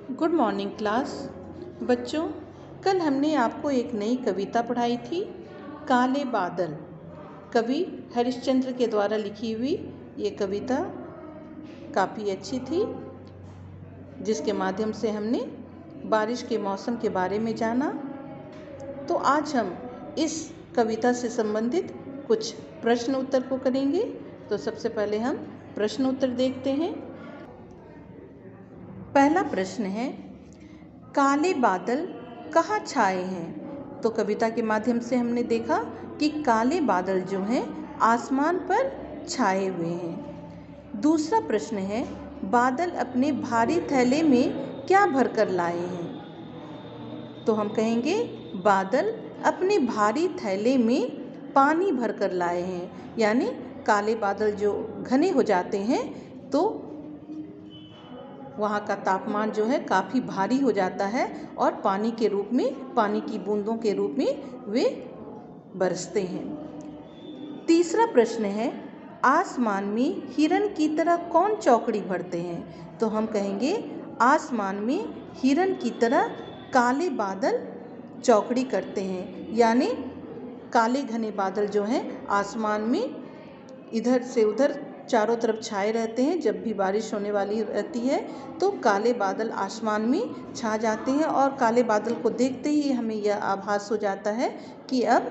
Good morning class. बच्चों, कल हमने आपको एक नई कविता पढ़ाई थी, काले बादल। कवि हरिश्चंद्र के द्वारा लिखी हुई ये कविता काफ़ी अच्छी थी, जिसके माध्यम से हमने बारिश के मौसम के बारे में जाना। तो आज हम इस कविता से संबंधित कुछ प्रश्न उत्तर को करेंगे। तो सबसे पहले हम प्रश्न उत्तर देखते हैं। पहला प्रश्न है, काले बादल कहाँ छाए हैं? तो कविता के माध्यम से हमने देखा कि काले बादल जो हैं आसमान पर छाए हुए हैं। दूसरा प्रश्न है, बादल अपने भारी थैले में क्या भरकर लाए हैं? तो हम कहेंगे बादल अपने भारी थैले में पानी भरकर लाए हैं। यानी काले बादल जो घने हो जाते हैं तो वहाँ का तापमान जो है काफ़ी भारी हो जाता है और पानी के रूप में, पानी की बूंदों के रूप में वे बरसते हैं। तीसरा प्रश्न है, आसमान में हिरन की तरह कौन चौकड़ी भरते हैं? तो हम कहेंगे आसमान में हिरन की तरह काले बादल चौकड़ी करते हैं। यानी काले घने बादल जो हैं आसमान में इधर से उधर चारों तरफ छाए रहते हैं। जब भी बारिश होने वाली रहती है तो काले बादल आसमान में छा जाते हैं और काले बादल को देखते ही हमें यह आभास हो जाता है कि अब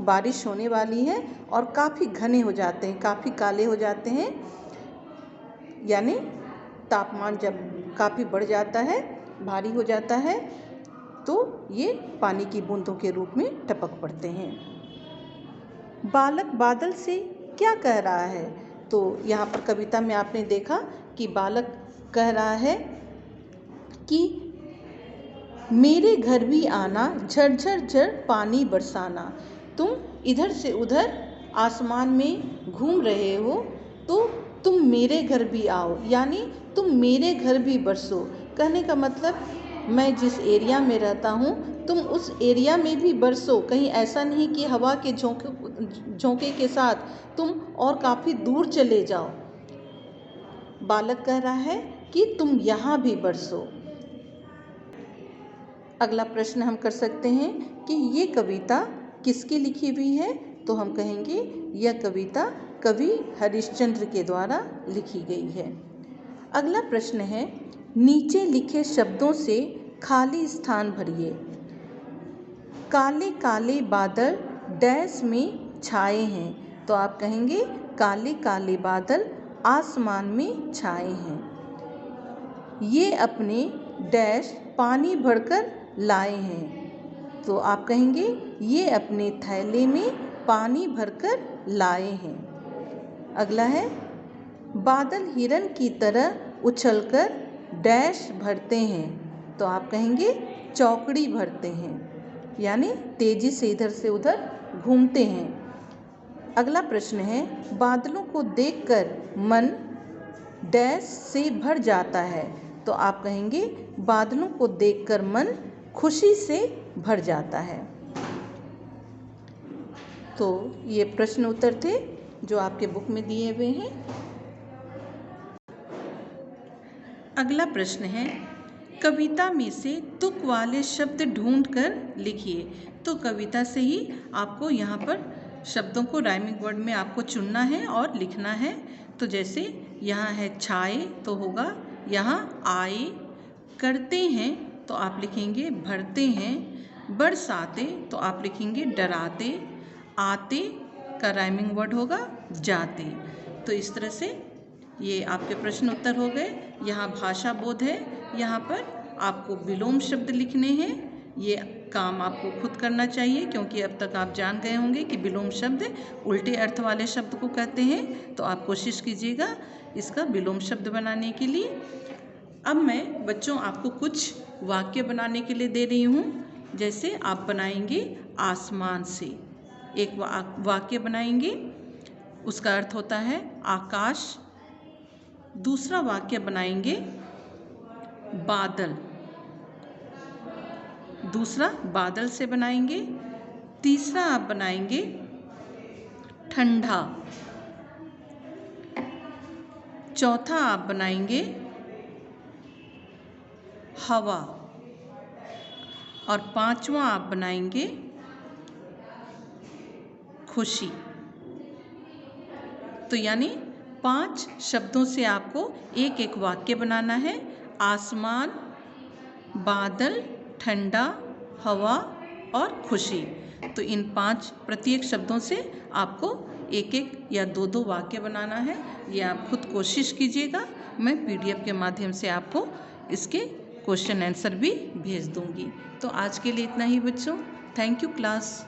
बारिश होने वाली है और काफ़ी घने हो जाते हैं, काफ़ी काले हो जाते हैं। यानी तापमान जब काफ़ी बढ़ जाता है, भारी हो जाता है, तो ये पानी की बूंदों के रूप में टपक पड़ते हैं। बालक बादल से क्या कह रहा है? तो यहाँ पर कविता में आपने देखा कि बालक कह रहा है कि मेरे घर भी आना, झरझर झर पानी बरसाना। तुम इधर से उधर आसमान में घूम रहे हो तो तुम मेरे घर भी आओ, यानी तुम मेरे घर भी बरसो। कहने का मतलब मैं जिस एरिया में रहता हूँ तुम उस एरिया में भी बरसो। कहीं ऐसा नहीं कि हवा के झोंके के साथ तुम और काफ़ी दूर चले जाओ। बालक कह रहा है कि तुम यहाँ भी बरसो। अगला प्रश्न हम कर सकते हैं कि ये कविता किसकी लिखी हुई है? तो हम कहेंगे यह कविता कवि हरिश्चंद्र के द्वारा लिखी गई है। अगला प्रश्न है, नीचे लिखे शब्दों से खाली स्थान भरिए। काले काले बादल डैश में छाए हैं। तो आप कहेंगे काले काले बादल आसमान में छाए हैं। ये अपने डैश पानी भरकर लाए हैं। तो आप कहेंगे ये अपने थैले में पानी भरकर लाए हैं। अगला है, बादल हिरन की तरह उछलकर डैश भरते हैं। तो आप कहेंगे चौकड़ी भरते हैं, यानी तेजी से इधर से उधर घूमते हैं। अगला प्रश्न है, बादलों को देखकर मन डैश से भर जाता है। तो आप कहेंगे बादलों को देखकर मन खुशी से भर जाता है। तो ये प्रश्न उत्तर थे जो आपके बुक में दिए हुए हैं। अगला प्रश्न है, कविता में से तुक वाले शब्द ढूंढकर लिखिए। तो कविता से ही आपको यहाँ पर शब्दों को राइमिंग वर्ड में आपको चुनना है और लिखना है। तो जैसे यहाँ है छाए तो होगा यहाँ आए, करते हैं तो आप लिखेंगे भरते हैं, बरसाते तो आप लिखेंगे डराते, आते का राइमिंग वर्ड होगा जाते। तो इस तरह से ये आपके प्रश्न उत्तर हो गए। यहाँ भाषा बोध है, यहाँ पर आपको विलोम शब्द लिखने हैं। ये काम आपको खुद करना चाहिए क्योंकि अब तक आप जान गए होंगे कि विलोम शब्द उल्टे अर्थ वाले शब्द को कहते हैं। तो आप कोशिश कीजिएगा इसका विलोम शब्द बनाने के लिए। अब मैं बच्चों आपको कुछ वाक्य बनाने के लिए दे रही हूँ। जैसे आप बनाएंगे आसमान से एक वाक्य बनाएंगे, उसका अर्थ होता है आकाश। दूसरा वाक्य बनाएंगे बादल, दूसरा बादल से बनाएंगे। तीसरा आप बनाएंगे ठंडा। चौथा आप बनाएंगे हवा। और पांचवा आप बनाएंगे खुशी। तो यानी 5 शब्दों से आपको एक एक वाक्य बनाना है। आसमान, बादल, ठंडा, हवा और खुशी। तो इन 5 प्रत्येक शब्दों से आपको एक एक या दो दो वाक्य बनाना है। ये आप खुद कोशिश कीजिएगा। मैं PDF के माध्यम से आपको इसके क्वेश्चन आंसर भी भेज दूंगी। तो आज के लिए इतना ही बच्चों। Thank you class.